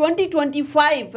2025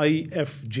IFJ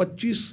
25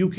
UK,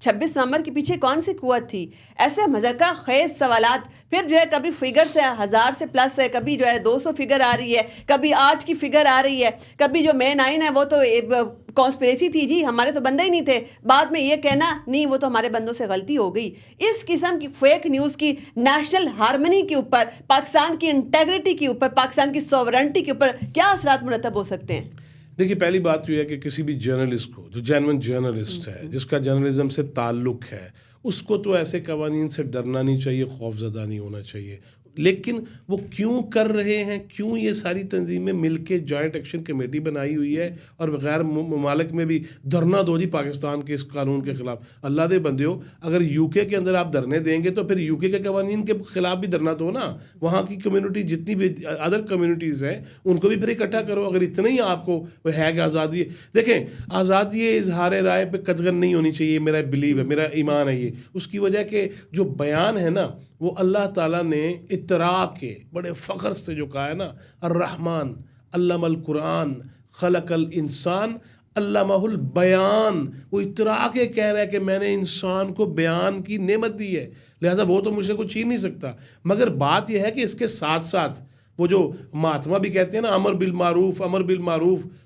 26 نومبر کے پیچھے کون سی قوت تھی؟ ایسے مذاکرہ خیز سوالات، پھر جو ہے کبھی فگر سے 1000 سے پلس ہے، کبھی جو ہے 200 فگر آ رہی ہے، کبھی 8 کی فگر آ رہی ہے، کبھی جو مے 9 ہے وہ تو کانسپریسی تھی جی، ہمارے تو بندے ہی نہیں تھے، بعد میں یہ کہنا نہیں وہ تو ہمارے بندوں سے غلطی ہو گئی۔ اس قسم کی فیک نیوز کی نیشنل ہارمنی کے اوپر، پاکستان کی انٹیگریٹی کے اوپر، پاکستان کی سوورنٹی کے اوپر کیا اثرات مرتب ہو سکتے ہیں؟ دیکھیے، پہلی بات تو یہ ہے کہ کسی بھی جرنلسٹ کو جو جینوئن جرنلسٹ ہے، جس کا جرنلزم سے تعلق ہے، اس کو تو ایسے قوانین سے ڈرنا نہیں چاہیے، خوف زدہ نہیں ہونا چاہیے۔ لیکن وہ کیوں کر رہے ہیں، کیوں یہ ساری تنظیمیں مل کے جوائنٹ ایکشن کمیٹی بنائی ہوئی ہے اور غیر ممالک میں بھی دھرنا دو جی پاکستان کے اس قانون کے خلاف؟ اللہ دے بندیو، اگر یو کے اندر آپ دھرنے دیں گے تو پھر یو کے قوانین کے خلاف بھی دھرنا دو نا، وہاں کی کمیونٹی جتنی بھی ادر کمیونٹیز ہیں ان کو بھی پھر اکٹھا کرو۔ اگر اتنا ہی آپ کو ہے کہ آزادی، دیکھیں آزادی اظہار رائے پہ قدغن نہیں ہونی چاہیے، میرا بلیو ہے، میرا ایمان ہے یہ، اس کی وجہ کہ جو بیان ہے نا وہ اللہ تعالیٰ نے اطراء کے بڑے فخر سے جو کہا ہے نا، الرحمن علم القرآن خلق الانسان علمہ البیان، وہ اطراء کے کہہ رہا ہے کہ میں نے انسان کو بیان کی نعمت دی ہے، لہٰذا وہ تو مجھ سے کچھ چھین نہیں سکتا۔ مگر بات یہ ہے کہ اس کے ساتھ ساتھ وہ جو مہاتما بھی کہتے ہیں نا امر بالمعروف،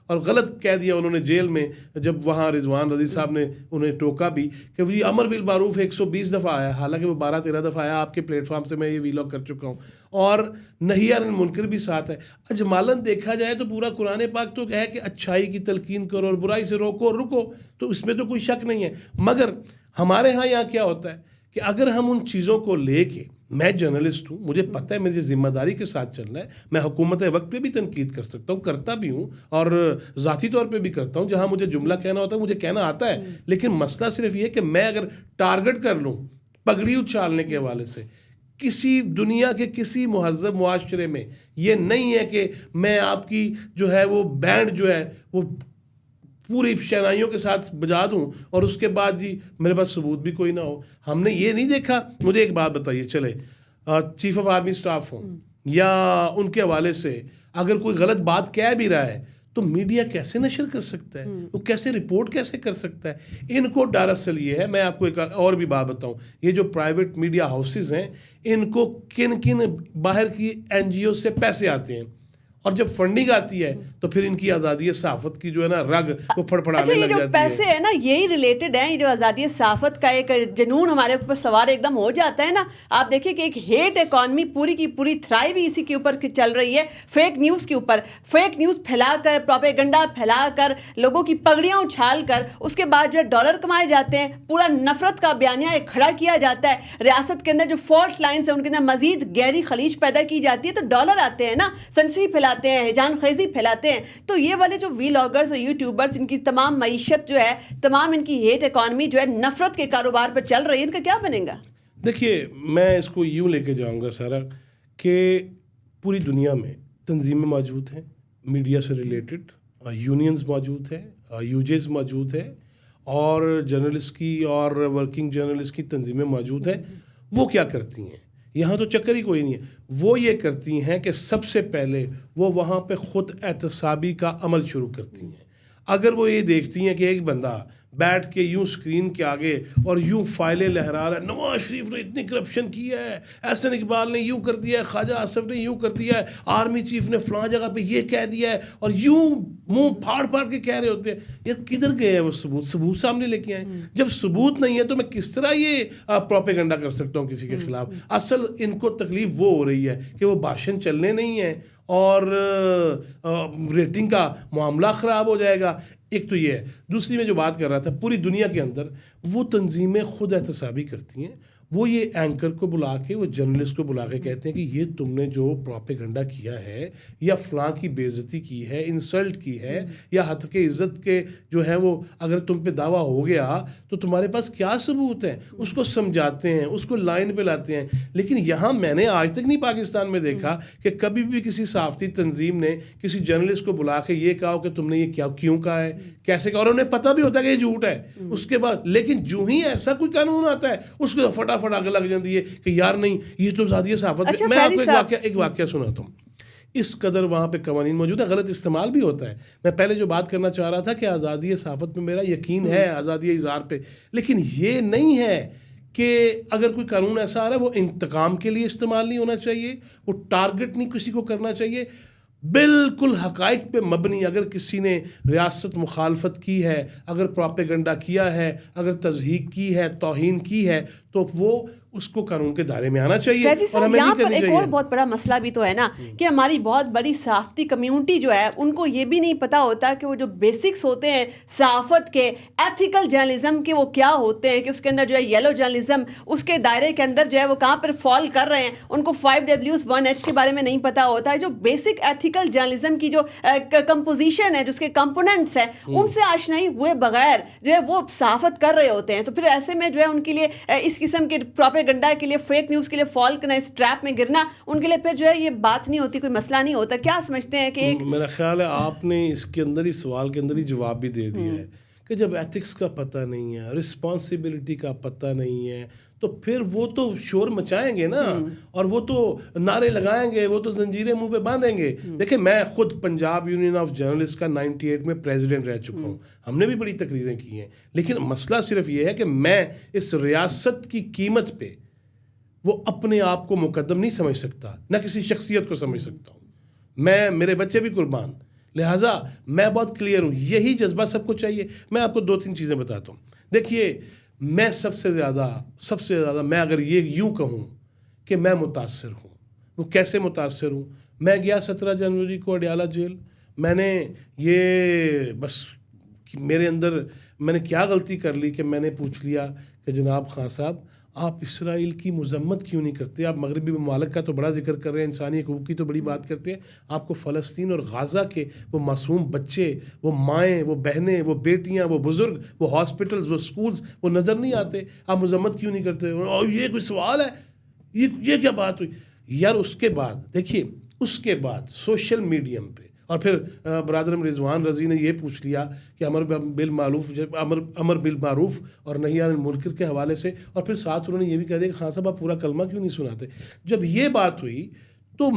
اور غلط کہہ دیا انہوں نے جیل میں جب وہاں رضوان رضی صاحب نے انہیں ٹوکا بھی کہ وہ یہ امر بالمعروف 120 دفعہ آیا، حالانکہ وہ 12-13 دفعہ آیا، آپ کے پلیٹ فارم سے میں یہ ویلاگ کر چکا ہوں، اور نہی عن المنکر بھی ساتھ ہے۔ اجمالاً دیکھا جائے تو پورا قرآن پاک تو ہے کہ اچھائی کی تلقین کرو اور برائی سے روکو اور رکو، تو اس میں تو کوئی شک نہیں ہے۔ مگر ہمارے ہاں یہاں کیا ہوتا ہے کہ اگر ہم ان چیزوں کو لے کے، میں جرنلسٹ ہوں، مجھے پتہ ہے مجھے ذمہ داری کے ساتھ چلنا ہے، میں حکومت وقت پہ بھی تنقید کر سکتا ہوں، کرتا بھی ہوں، اور ذاتی طور پہ بھی کرتا ہوں، جہاں مجھے جملہ کہنا ہوتا ہے مجھے کہنا آتا ہے۔ لیکن مسئلہ صرف یہ کہ میں اگر ٹارگٹ کر لوں پگڑی اچھالنے کے حوالے سے، کسی دنیا کے کسی مہذب معاشرے میں یہ نہیں ہے کہ میں آپ کی جو ہے وہ بینڈ جو ہے وہ پوری شہنائیوں کے ساتھ بجا دوں اور اس کے بعد جی میرے پاس ثبوت بھی کوئی نہ ہو۔ ہم نے یہ نہیں دیکھا۔ مجھے ایک بات بتائیے، چلے چیف آف آرمی سٹاف ہوں یا ان کے حوالے سے اگر کوئی غلط بات کہہ بھی رہا ہے تو میڈیا کیسے نشر کر سکتا ہے، وہ کیسے رپورٹ کیسے کر سکتا ہے؟ ان کو ڈر اصل یہ ہے۔ میں آپ کو ایک اور بھی بات بتاؤں، یہ جو پرائیویٹ میڈیا ہاؤسز ہیں ان کو کن باہر کی NGO سے پیسے آتے ہیں، اور جب فنڈنگ آتی ہے تو پھر ان کی آزادی صحافت کی جو ہے نا رگ وہ پھڑپھڑانے لگ جاتی ہے۔ جو پیسے ہیں نا یہی ریلیٹڈ ہیں، یہ جو آزادی صحافت کا ایک جنون ہمارے اوپر سوار ایک دم ہو جاتا ہے نا۔ آپ دیکھیں کہ ایک ہیٹ اکانومی پوری کی پوری تھرائیو اسی کے اوپر چل رہی ہے، فیک نیوز کے اوپر، فیک نیوز پھیلا کر، پروپیگنڈا پھیلا کر، لوگوں کی پگڑیاں اچھال کر، اس کے بعد جو ہے ڈالر کمائے جاتے ہیں، پورا نفرت کا بیانیہ کھڑا کیا جاتا ہے، ریاست کے اندر جو فالٹ لائنز ہیں ان کے اندر مزید گہری خلیج پیدا کی جاتی ہے، تو ڈالر آتے ہیں نا، سنسری پھیلاتے ہیں، ہیجان خیزی پھیلاتے ہیں۔ تو یہ والے جو ویلاگرز اور یوٹیوبرز، ان کی تمام معیشت جو ہے، تمام ان کی ہیٹ اکانومی جو ہے نفرت کے کاروبار پر چل رہی ہے، ان کا کیا بنے گا؟ دیکھیے، میں اس کو یوں لے کے جاؤں گا سارا کہ پوری دنیا میں تنظیمیں موجود ہیں میڈیا سے ریلیٹڈ، یونینز موجود ہیں، UJs موجود ہیں، اور جرنلسٹ کی اور ورکنگ جرنلسٹ کی تنظیمیں موجود ہیں۔ وہ کیا کرتی ہیں؟ یہاں تو چکر ہی کوئی نہیں ہے۔ وہ یہ کرتی ہیں کہ سب سے پہلے وہ وہاں پہ خود احتسابی کا عمل شروع کرتی ہیں۔ اگر وہ یہ دیکھتی ہیں کہ ایک بندہ بیٹھ کے یوں اسکرین کے آگے اور یوں فائلیں لہرا رہا ہے، نواز شریف نے اتنی کرپشن کی ہے، احسن اقبال نے یوں کر دیا ہے، خواجہ آصف نے یوں کر دیا ہے، آرمی چیف نے فلاں جگہ پہ یہ کہہ دیا ہے، اور یوں منہ پھاڑ پھاڑ کے کہہ رہے ہوتے ہیں، یہ کدھر گئے ہیں وہ ثبوت سامنے لے کے آئیں۔ جب ثبوت نہیں ہے تو میں کس طرح یہ پروپیگنڈا کر سکتا ہوں کسی کے خلاف؟ اصل ان کو تکلیف وہ ہو رہی ہے کہ وہ بھاشن چلنے نہیں ہیں اور ریٹنگ کا معاملہ خراب ہو جائے گا۔ ایک تو یہ ہے۔ دوسری میں جو بات کر رہا تھا، پوری دنیا کے اندر وہ تنظیمیں خود احتسابی کرتی ہیں۔ وہ یہ اینکر کو بلا کے، وہ جرنلسٹ کو بلا کے کہتے ہیں کہ یہ تم نے جو پروپیگنڈا کیا ہے یا فلاں کی بے عزتی کی ہے، انسلٹ کی ہے، یا حد کے عزت کے جو ہے وہ اگر تم پہ دعویٰ ہو گیا تو تمہارے پاس کیا ثبوت ہے؟ اس کو سمجھاتے ہیں، اس کو لائن پہ لاتے ہیں۔ لیکن یہاں میں نے آج تک نہیں پاکستان میں دیکھا کہ کبھی بھی کسی صحافتی تنظیم نے کسی جرنلسٹ کو بلا کے یہ کہا کہ تم نے یہ کیوں کہا ہے، کیسے کہا، اور انہیں پتہ بھی ہوتا ہے کہ یہ جھوٹ ہے اس کے بعد۔ لیکن جو ہی ایسا کوئی قانون آتا ہے اس کو فٹافٹ آگے لگ جاتی ہے کہ یار نہیں، یہ تو آزادی صحافت۔ میں آپ کو ایک واقعہ سناتا ہوں۔ اس قدر وہاں پہ قوانین موجود ہے. غلط استعمال بھی ہوتا ہے. میں پہلے جو بات کرنا چاہ رہا تھا کہ آزادی صحافت میں میرا یقین ہے, آزادی اظہار پہ, لیکن یہ نہیں ہے کہ اگر کوئی قانون ایسا آ رہا ہے وہ انتقام کے لیے استعمال نہیں ہونا چاہیے, وہ ٹارگٹ نہیں کسی کو کرنا چاہیے. بالکل حقائق پہ مبنی اگر کسی نے ریاست مخالفت کی ہے, اگر پروپیگنڈا کیا ہے, اگر تضحیق کی ہے, توہین کی ہے, تو وہ اس کو قانون کے دائرے میں آنا چاہیے. اور ہمیں یہاں پر ایک اور بہت بڑا مسئلہ بھی تو ہے نا کہ ہماری بہت بڑی صحافتی کمیونٹی جو ہے ان کو یہ بھی نہیں پتا ہوتا کہ وہ جو بیسکس ہوتے ہیں صحافت کے, ایتھیکل جرنلزم کے, وہ کیا ہوتے ہیں, کہ اس کے اندر جو ہے یلو جرنلزم اس کے دائرے کے اندر جو ہے وہ کہاں پر فال کر رہے ہیں. ان کو 5Ws 1H کے بارے میں نہیں پتا ہوتا ہے. جو بیسک ایتھیکل جرنلزم کی جو کمپوزیشن ہے, جو اس کے کمپوننٹس ہیں, ان سے آشنائی ہوئے بغیر جو ہے وہ صحافت کر رہے ہوتے ہیں. تو پھر ایسے میں جو ہے ان کے لیے اس قسم کے گنڈا کے لیے, فیک نیوز کے لیے فال کرنا, اس ٹریپ میں گرنا, ان کے لیے پھر جو ہے یہ بات نہیں ہوتی, کوئی مسئلہ نہیں ہوتا. کیا سمجھتے ہیں کہ میرا خیال ہے آپ نے اس کے اندر ہی سوال کے اندر ہی جواب بھی دے دیا ہے کہ جب ایتھکس کا پتہ نہیں ہے, رسپانسبلٹی کا پتہ نہیں ہے, تو پھر وہ تو شور مچائیں گے نا, اور وہ تو نعرے لگائیں گے, وہ تو زنجیریں منہ پہ باندھیں گے. دیکھیں میں خود پنجاب یونین آف جرنلسٹ کا 98 میں پریزیڈنٹ رہ چکا ہوں, ہم نے بھی بڑی تقریریں کی ہیں, لیکن مسئلہ صرف یہ ہے کہ میں اس ریاست کی قیمت پہ وہ اپنے آپ کو مقدم نہیں سمجھ سکتا, نہ کسی شخصیت کو سمجھ سکتا ہوں. میں, میرے بچے بھی قربان, لہٰذا میں بہت کلیئر ہوں. یہی جذبہ سب کو چاہیے. میں آپ کو 2-3 چیزیں بتاتا ہوں. دیکھیے میں سب سے زیادہ میں اگر یہ یوں کہوں کہ میں متاثر ہوں, وہ کیسے متاثر ہوں. میں گیا 17 جنوری کو اڈیالہ جیل. میں نے یہ بس میرے اندر میں نے کیا غلطی کر لی کہ میں نے پوچھ لیا کہ جناب خان صاحب آپ اسرائیل کی مذمت کیوں نہیں کرتے, آپ مغربی ممالک کا تو بڑا ذکر کر رہے ہیں, انسانی حقوق کی تو بڑی بات کرتے ہیں, آپ کو فلسطین اور غازہ کے وہ معصوم بچے, وہ مائیں, وہ بہنیں, وہ بیٹیاں, وہ بزرگ, وہ ہاسپٹلز, وہ سکولز, وہ نظر نہیں آتے, آپ مذمت کیوں نہیں کرتے؟ اور یہ کوئی سوال ہے؟ یہ کیا بات ہوئی یار؟ اس کے بعد دیکھیے, اس کے بعد سوشل میڈیم پہ اور پھر برادرم رضوان رضی نے یہ پوچھ لیا کہ امر بالمعروف اور نہی عن المنکر کے حوالے سے, اور پھر ساتھ انہوں نے یہ بھی کہہ دیا کہ خان صاحب آپ پورا کلمہ کیوں نہیں سناتے. جب یہ بات ہوئی تو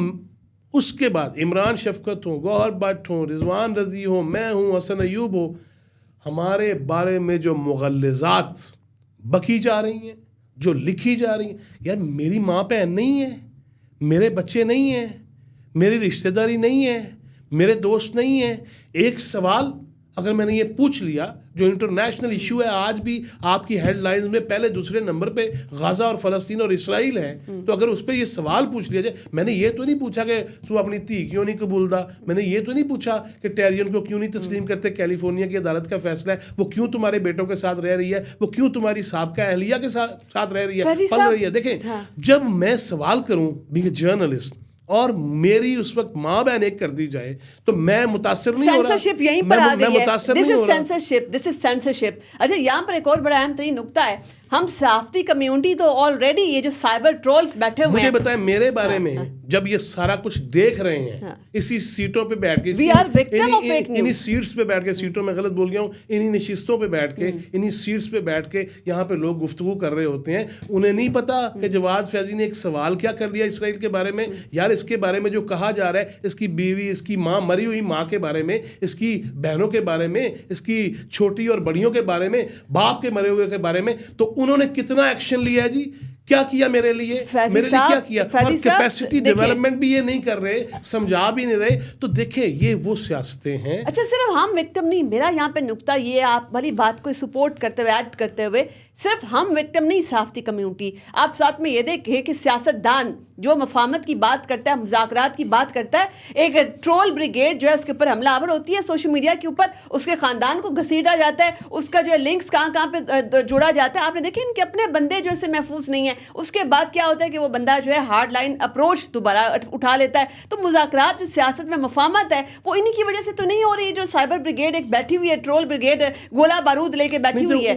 اس کے بعد عمران شفقت ہوں, گوہر بٹ ہوں, رضوان رضی ہوں, میں ہوں, حسن ایوب ہوں, ہمارے بارے میں جو مغلظات بکی جا رہی ہیں, جو لکھی جا رہی ہیں, یار میری ماں بہن نہیں ہے, میرے بچے نہیں ہیں, میری رشتہ داری نہیں ہے, میرے دوست نہیں ہیں. ایک سوال اگر میں نے یہ پوچھ لیا جو انٹرنیشنل ایشو ہے, آج بھی آپ کی ہیڈ لائنز میں پہلے دوسرے نمبر پہ غزہ اور فلسطین اور اسرائیل ہے, تو اگر اس پہ یہ سوال پوچھ لیا جائے, میں نے یہ تو نہیں پوچھا کہ تو اپنی دھی کیوں نہیں قبول دا, میں نے یہ تو نہیں پوچھا کہ ٹیرین کو کیوں نہیں تسلیم کرتے, کیلیفورنیا کی عدالت کا فیصلہ ہے, وہ کیوں تمہارے بیٹوں کے ساتھ رہ رہی ہے, وہ کیوں تمہاری سابقہ اہلیہ کے ساتھ رہ رہی ہے, پل رہی ہے. دیکھیں جب میں سوال کروں بینگ اے جرنلسٹ اور میری اس وقت ماں بہن ایک کر دی جائے تو میں متاثر نہیں ہو رہا. سینسرشپ یہیں پر آ گئی ہے. دس از سینسرشپ. اچھا یہاں پر ایک اور بڑا اہم ترین نقطہ ہے, ہم صحافتی کمیونٹی تو آلریڈی یہ جو سائبر ٹرولز بیٹھے ہوئے ہیں, مجھے بتائیں میرے بارے میں جب یہ سارا کچھ دیکھ رہے ہیں اسی سیٹوں پہ بیٹھ کے, انہی سیٹس پہ بیٹھ کے, سیٹوں میں غلط بول گیا ہوں, انہی نشستوں پہ بیٹھ کے, انہی سیٹس پہ بیٹھ کے یہاں پہ لوگ گفتگو کر رہے ہوتے ہیں, انہیں نہیں پتا کہ جواد فیضی نے ایک سوال کیا کر لیا اسرائیل کے بارے میں. یار اس کے بارے میں جو کہا جا رہا ہے, اس کی بیوی, اس کی ماں, مری ہوئی ماں کے بارے میں, اس کی بہنوں کے بارے میں, اس کی چھوٹی اور بڑیوں کے بارے میں, باپ کے مرے ہوئے کے بارے میں, تو انہوں نے کتنا ایکشن لیا ہے جی, کیا کیا میرے لیے کیا کیا, اور کیپیسٹی ڈیولپمنٹ بھی یہ نہیں کر رہے, سمجھا بھی نہیں رہے. تو دیکھیں یہ وہ سیاستیں ہیں. اچھا صرف ہم وکٹم نہیں, میرا یہاں پہ نقطہ یہ ہے, آپ والی بات کو سپورٹ کرتے ہوئے, ایڈ کرتے ہوئے, صرف ہم وکٹم نہیں صحافتی کمیونٹی, آپ ساتھ میں یہ دیکھیں کہ سیاست دان جو مفاہمت کی بات کرتا ہے, مذاکرات کی بات کرتا ہے, ایک ٹرول بریگیڈ جو ہے اس کے اوپر حملہ آور ہوتی ہے, سوشل میڈیا کے اوپر اس کے خاندان کو گھسیٹا جاتا ہے, اس کا جو ہے لنکس کہاں پہ جوڑا جاتا ہے. آپ نے دیکھیں ان کے اپنے بندے جو اسے محفوظ نہیں ہیں. اس کے بعد کیا ہوتا ہے کہ وہ بندہ جو ہے ہارڈ لائن اپروچ دوبارہ اٹھا لیتا ہے. تو مذاکرات جو سیاست میں مفاہمت ہے وہ انہی کی وجہ سے تو نہیں ہو رہی, جو سائبر بریگیڈ ایک بیٹھی ہوئی ہے, ٹرول بریگیڈ گولہ بارود لے کے بیٹھی ہوئی ہے.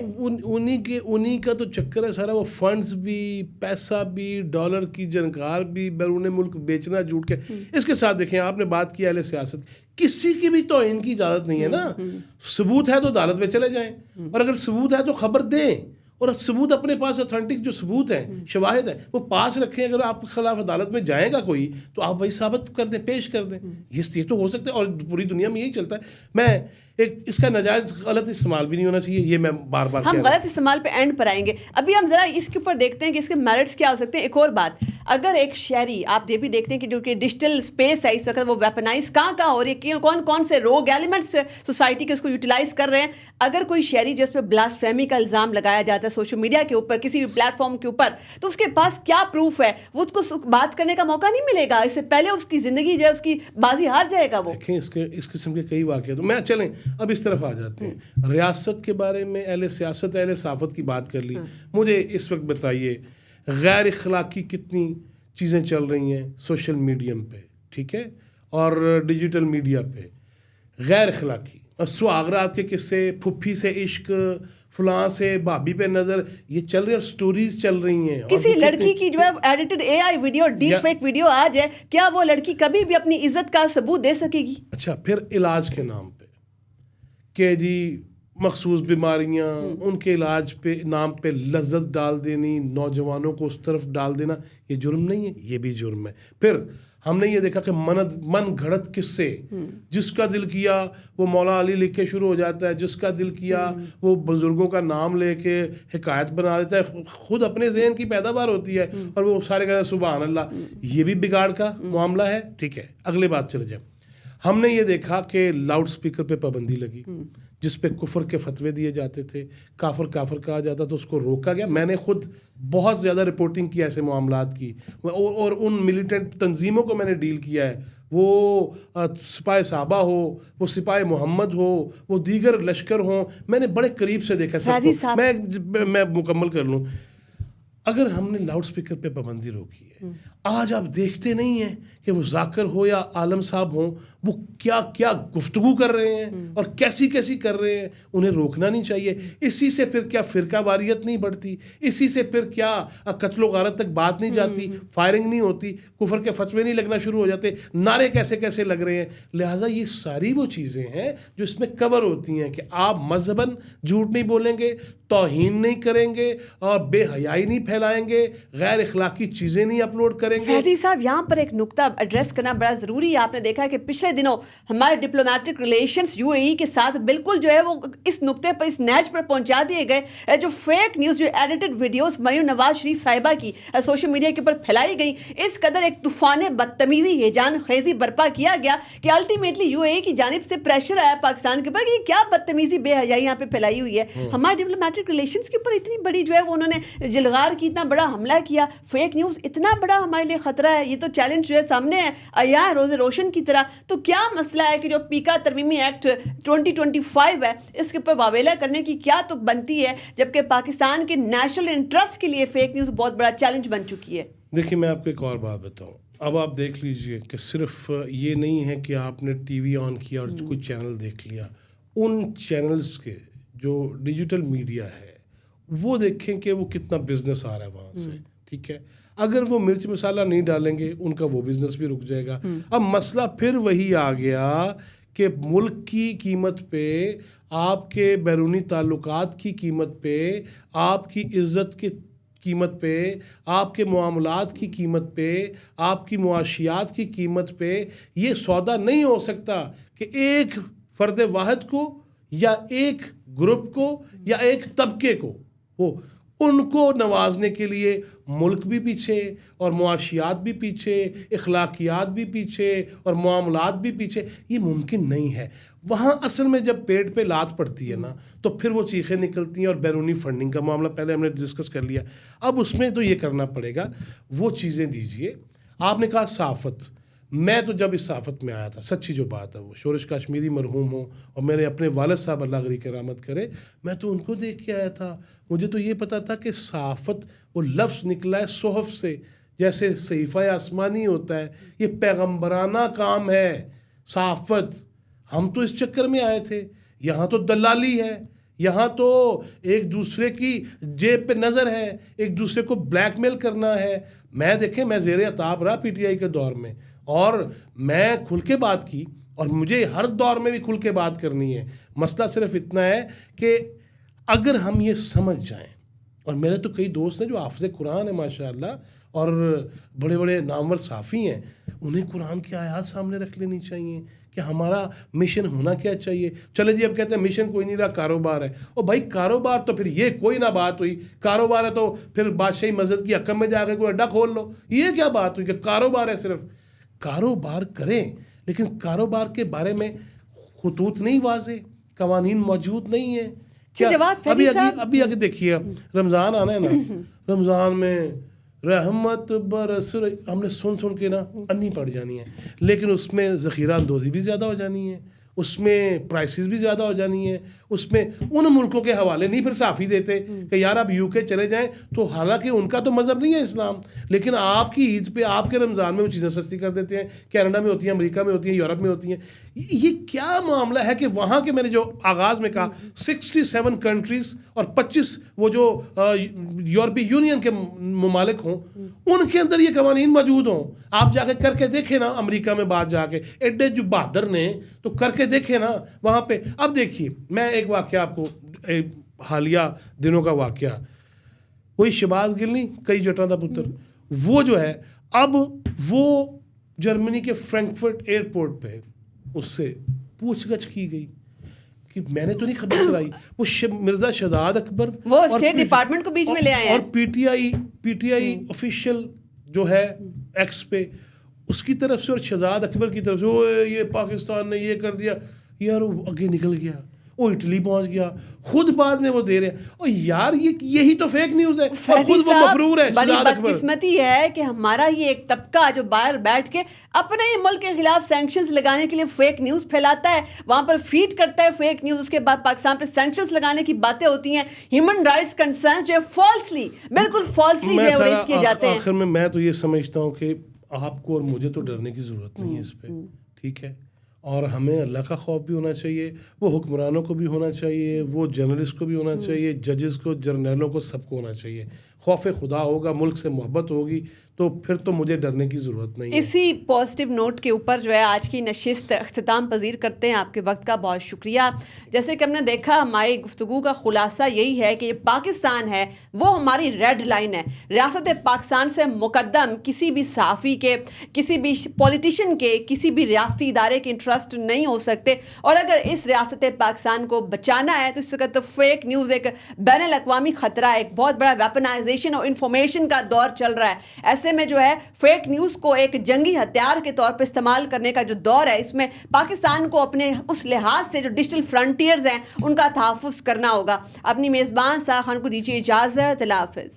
انہی کا تو چکر ہے سارا, وہ فنڈز بھی, پیسہ بھی, ڈالر کی جنکار بھی, بیرون ملک بیچنا جھوٹ کے. اس کے ساتھ دیکھیں آپ نے بات کی اہل سیاست, کسی کی بھی توہین کی اجازت نہیں ہے نا. ثبوت ہے تو عدالت میں چلے جائیں, اور اگر ثبوت ہے تو خبر دیں, اور ثبوت اپنے پاس اوتھینٹک جو ثبوت ہیں شواہد ہیں وہ پاس رکھیں. اگر آپ کے خلاف عدالت میں جائے گا کوئی تو آپ وہی ثابت کر دیں, پیش کر دیں. یہ تو ہو سکتا ہے اور پوری دنیا میں یہی چلتا ہے. میں اس کا ناجائز غلط استعمال بھی نہیں ہونا چاہیے, یہ میں بار بار ہم غلط استعمال پہ اینڈ پر آئیں گے. ابھی ہم ذرا اس کے اوپر دیکھتے ہیں کہ اس کے میرٹس کیا ہو سکتے ہیں. ایک اور بات, اگر ایک شہری, آپ یہ بھی دیکھتے ہیں کہ جو کہ ڈیجیٹل اسپیس ہے اس وقت وہ ویپنائز کہاں ہو رہی ہے, کون کون سے روگ ایلیمنٹس سوسائٹی کے اس کو یوٹیلائز کر رہے ہیں. اگر کوئی شہری جو اس پہ بلاسفیمی کا الزام لگایا جاتا ہے سوشل میڈیا کے اوپر, کسی بھی پلیٹ فارم کے اوپر, تو اس کے پاس کیا پروف ہے؟ وہ اس کو بات کرنے کا موقع نہیں ملے گا. اس سے پہلے اس کی زندگی جو ہے اس کی بازی ہار جائے گا. وہ دیکھیں اس قسم کے کئی واقعات. میں چلیں اب اس طرف آ جاتے ہیں. ریاست کے بارے میں اہل سیاست اہل صحافت کی بات کر لی. مجھے اس وقت بتائیے غیر اخلاقی کتنی چیزیں چل رہی ہیں سوشل میڈیم پہ, ٹھیک ہے, اور ڈیجیٹل میڈیا پہ غیر اخلاقی, اور سہاگرات کے قصے, پھپھی سے عشق, فلاں سے بھابھی پہ نظر, یہ چل رہی ہیں اور سٹوریز چل رہی ہیں. کسی لڑکی کی جو ہے ایڈیٹڈ اے آئی ویڈیو, ڈیپ فیک ویڈیو آ جائے, کیا وہ لڑکی کبھی بھی اپنی عزت کا ثبوت دے سکے گی؟ اچھا, پھر علاج کے نام پہ کہ جی مخصوص بیماریاں, ان کے علاج پہ نام پہ لذت ڈال دینی, نوجوانوں کو اس طرف ڈال دینا, یہ جرم نہیں ہے؟ یہ بھی جرم ہے. پھر ہم نے یہ دیکھا کہ من گھڑت قصے, جس کا دل کیا وہ مولا علی لکھ کے شروع ہو جاتا ہے, جس کا دل کیا وہ بزرگوں کا نام لے کے حکایت بنا دیتا ہے, خود اپنے ذہن کی پیداوار ہوتی ہے اور وہ سارے کہتے ہیں سبحان اللہ. یہ بھی بگاڑ کا معاملہ ہے. ٹھیک ہے, اگلے بات چلے جائیں. ہم نے یہ دیکھا کہ لاؤڈ سپیکر پہ پابندی لگی, جس پہ کفر کے فتوے دیے جاتے تھے, کافر کہا جاتا تو اس کو روکا گیا. میں نے خود بہت زیادہ رپورٹنگ کی ایسے معاملات کی, اور ان ملیٹنٹ تنظیموں کو میں نے ڈیل کیا ہے, وہ سپاہ صحابہ ہو, وہ سپاہ محمد ہو, وہ دیگر لشکر ہوں, میں نے بڑے قریب سے دیکھا سب کو. میں مکمل کر لوں. اگر ہم نے لاؤڈ سپیکر پہ پابندی روکی ہے, آج آپ دیکھتے نہیں ہیں کہ وہ ذاکر ہو یا عالم صاحب ہوں, وہ کیا کیا گفتگو کر رہے ہیں اور کیسی کر رہے ہیں. انہیں روکنا نہیں چاہیے. اسی سے پھر کیا فرقہ واریت نہیں بڑھتی, اسی سے پھر کیا قتل و غارت تک بات نہیں جاتی, فائرنگ نہیں ہوتی, کفر کے فتوے نہیں لگنا شروع ہو جاتے, نعرے کیسے لگ رہے ہیں. لہٰذا یہ ساری وہ چیزیں ہیں جو اس میں کور ہوتی ہیں کہ آپ مذہباً جھوٹ نہیں بولیں گے, توہین نہیں کریں گے, اور بے حیائی نہیں پھیلائیں گے, غیر اخلاقی چیزیں نہیں اپلوڈ کریں گے. فیضی صاحب, یہاں پر ایک نقطہ ایڈریس کرنا بڑا ضروری ہے. آپ نے دیکھا ہے کہ پچھلے دنوں ہمارے ڈپلومیٹک ریلیشنز یو اے ای کے ساتھ بالکل جو ہے وہ اس نقطے پر, اس نیچ پر پہنچا دیے گئے. جو فیک نیوز, جو ایڈیٹڈ ویڈیوز مریم نواز شریف صاحبہ کی سوشل میڈیا کے اوپر پھیلائی گئی, اس قدر ایک طوفان بدتمیزی, ہیجان خیزی برپا کیا گیا کہ الٹیمیٹلی یو اے ای کی جانب سے پریشر آیا پاکستان کے اوپر کہ یہ کیا بدتمیزی, بے حیائی یہاں پہ پھیلائی ہوئی ہے. ہمارے ڈپلومیٹک ریلیشنز کے اوپر اتنی بڑی جو ہے وہ انہوں نے جلغار کی, اتنا بڑا حملہ کیا, فیک نیوز اتنا بڑا ہمارے لیے خطرہ ہے. یہ تو چیلنج جو ہے سامنے ہے, عیاں روز روشن کی طرح. تو کیا مسئلہ ہے کہ جو پیکا ترمیمی ایکٹ 2025 ہے, اس کے اوپر واویلا کرنے کی کیا تو بنتی ہے, جبکہ پاکستان کے نیشنل انٹرسٹ کے لیے فیک نیوز بہت بڑا چیلنج بن چکی ہے. دیکھیے, میں آپ کو ایک اور بات بتاؤں. اب آپ دیکھ لیجئے کہ صرف یہ نہیں ہے کہ آپ نے ٹی وی آن کیا اور کوئی چینل دیکھ لیا. ان چینلز کے جو ڈیجیٹل میڈیا ہے وہ دیکھیں کہ وہ کتنا بزنس آ رہا ہے وہاں سے. ٹھیک ہے, اگر وہ مرچ مسالہ نہیں ڈالیں گے ان کا وہ بزنس بھی رک جائے گا. اب مسئلہ پھر وہی آ گیا کہ ملک کی قیمت پہ, آپ کے بیرونی تعلقات کی قیمت پہ, آپ کی عزت کی قیمت پہ, آپ کے معاملات کی قیمت پہ, آپ کی معاشیات کی قیمت پہ یہ سودا نہیں ہو سکتا کہ ایک فرد واحد کو یا ایک گروپ کو یا ایک طبقے کو ہو, ان کو نوازنے کے لیے ملک بھی پیچھے اور معاشیات بھی پیچھے, اخلاقیات بھی پیچھے اور معاملات بھی پیچھے. یہ ممکن نہیں ہے. وہاں اصل میں جب پیٹ پہ لات پڑتی ہے نا تو پھر وہ چیخیں نکلتی ہیں. اور بیرونی فنڈنگ کا معاملہ پہلے ہم نے ڈسکس کر لیا. اب اس میں تو یہ کرنا پڑے گا, وہ چیزیں دیجئے. آپ نے کہا صحافت, میں تو جب اس صحافت میں آیا تھا, سچی جو بات ہے, وہ شورش کاشمیری مرحوم ہوں اور میرے اپنے والد صاحب اللہ غریق رحمت کرے, میں تو ان کو دیکھ کے آیا تھا. مجھے تو یہ پتا تھا کہ صحافت وہ لفظ نکلا ہے صحف سے, جیسے صحیفہ آسمانی ہوتا ہے. یہ پیغمبرانہ کام ہے صحافت. ہم تو اس چکر میں آئے تھے. یہاں تو دلالی ہے, یہاں تو ایک دوسرے کی جیب پہ نظر ہے, ایک دوسرے کو بلیک میل کرنا ہے. میں دیکھیں, میں زیر عتاب رہا پی ٹی آئی کے دور میں, اور میں کھل کے بات کی, اور مجھے ہر دور میں بھی کھل کے بات کرنی ہے. مسئلہ صرف اتنا ہے کہ اگر ہم یہ سمجھ جائیں اور میرے تو کئی دوست ہیں جو حافظ قرآن ہیں ماشاء اللہ اور بڑے بڑے نامور صحافی ہیں, انہیں قرآن کی آیات سامنے رکھ لینی چاہیے کہ ہمارا مشن ہونا کیا چاہیے. چلے جی اب کہتے ہیں مشن کوئی نہیں رہا, کاروبار ہے. اور بھائی کاروبار تو پھر یہ کوئی نہ بات ہوئی, کاروبار ہے تو پھر بادشاہی مسجد کی حکم میں جا کے کوئی اڈا کھول لو, یہ کیا بات ہوئی کہ کاروبار ہے. صرف کاروبار کریں لیکن کاروبار کے بارے میں خطوط نہیں واضح, قوانین موجود نہیں ہیں. ابھی آگے دیکھیے رمضان آنا ہے نا, رمضان میں رحمت برس ہم نے سن کے نا انی پڑ جانی ہے, لیکن اس میں ذخیرہ اندوزی بھی زیادہ ہو جانی ہے, اس میں پرائسز بھی زیادہ ہو جانی ہے, اس میں ان ملکوں کے حوالے نہیں پھر صافی دیتے کہ یار آپ یو کے چلے جائیں, تو حالانکہ ان کا تو مذہب نہیں ہے اسلام, لیکن آپ کی عید پہ آپ کے رمضان میں وہ چیزیں سستی کر دیتے ہیں. کینیڈا میں ہوتی ہیں, امریکہ میں ہوتی ہیں, یورپ میں ہوتی ہیں. یہ کیا معاملہ ہے کہ وہاں کے میں نے جو آغاز میں کہا 67 کنٹریز اور 25 وہ جو یورپی یونین کے ممالک ہوں, ان کے اندر یہ قوانین موجود ہوں. آپ جا کے کر کے دیکھیں نا امریکہ میں, بات جا کے ایڈے جو بہادر نے تو کر کے دیکھیں نا وہاں پہ. اب دیکھیے میں ایک واقعہ آپ کو, حالیہ دنوں کا واقعہ, وہی شہباز گل نہیں, کئی جٹاں دا پتر, وہ جو ہے اب وہ جرمنی کے فرینکفرٹ ایئرپورٹ پہ اس سے پوچھ گچھ کی گئی کہ میں نے تو نہیں خبر چلائی, وہ مرزا شہزاد اکبر وہ اسٹیٹ ڈپارٹمنٹ کو بیچ میں لے آئے ہیں, اور پی ٹی آئی آفیشیل جو ہے ایکس پہ اس کی طرف سے اور شہزاد اکبر کی طرف سے یہ پاکستان نے یہ کر دیا. یار وہ آگے نکل گیا, وہ اٹلی پہنچ گیا, خود بعد میں وہ دے رہے ہیں. اور یار یہی تو فیک نیوز ہے, اور خود وہ مفرور ہے. بڑی بدقسمتی ہے کہ ہمارا یہ ایک طبقہ جو باہر بیٹھ کے اپنے ہی ملک کے خلاف سینکشنز لگانے کے لیے فیک نیوز پھیلاتا ہے, وہاں پر فیڈ کرتا ہے فیک نیوز, اس کے بعد پاکستان پہ سینکشنز لگانے کی باتیں ہوتی ہیں, ہیومن رائٹس کنسرن جو ہے فالسلی, بالکل فالسلی ریز کیے جاتے ہیں. آخر میں تو یہ سمجھتا ہوں کہ آپ کو اور مجھے تو ڈرنے کی ضرورت نہیں ہے اس پہ, ٹھیک ہے, اور ہمیں اللہ کا خوف بھی ہونا چاہیے, وہ حکمرانوں کو بھی ہونا چاہیے, وہ جرنلسٹ کو بھی ہونا چاہیے, ججز کو, جرنیلوں کو, سب کو ہونا چاہیے. خوف خدا ہوگا, ملک سے محبت ہوگی, تو پھر تو مجھے ڈرنے کی ضرورت نہیں ہے. اسی پازیٹیو نوٹ کے اوپر جو ہے آج کی نشست اختتام پذیر کرتے ہیں. آپ کے وقت کا بہت شکریہ. جیسے کہ ہم نے دیکھا, ہماری گفتگو کا خلاصہ یہی ہے کہ یہ پاکستان ہے وہ ہماری ریڈ لائن ہے. ریاست پاکستان سے مقدم کسی بھی صحافی کے, کسی بھی پولیٹیشین کے, کسی بھی ریاستی ادارے کے انٹرسٹ نہیں ہو سکتے. اور اگر اس ریاست پاکستان کو بچانا ہے تو اس وقت فیک نیوز ایک بین الاقوامی خطرہ ہے, ایک بہت بڑا ویپنائزیشن اور انفارمیشن کا دور چل رہا ہے. ایسے میں جو ہے فیک نیوز کو ایک جنگی ہتھیار کے طور پہ استعمال کرنے کا جو دور ہے, اس میں پاکستان کو اپنے اس لحاظ سے جو ڈیجیٹل فرنٹیئرز ہیں ان کا تحفظ کرنا ہوگا. اپنی میزبان ساہ خان کو دیجیے اجازت. اللہ حافظ.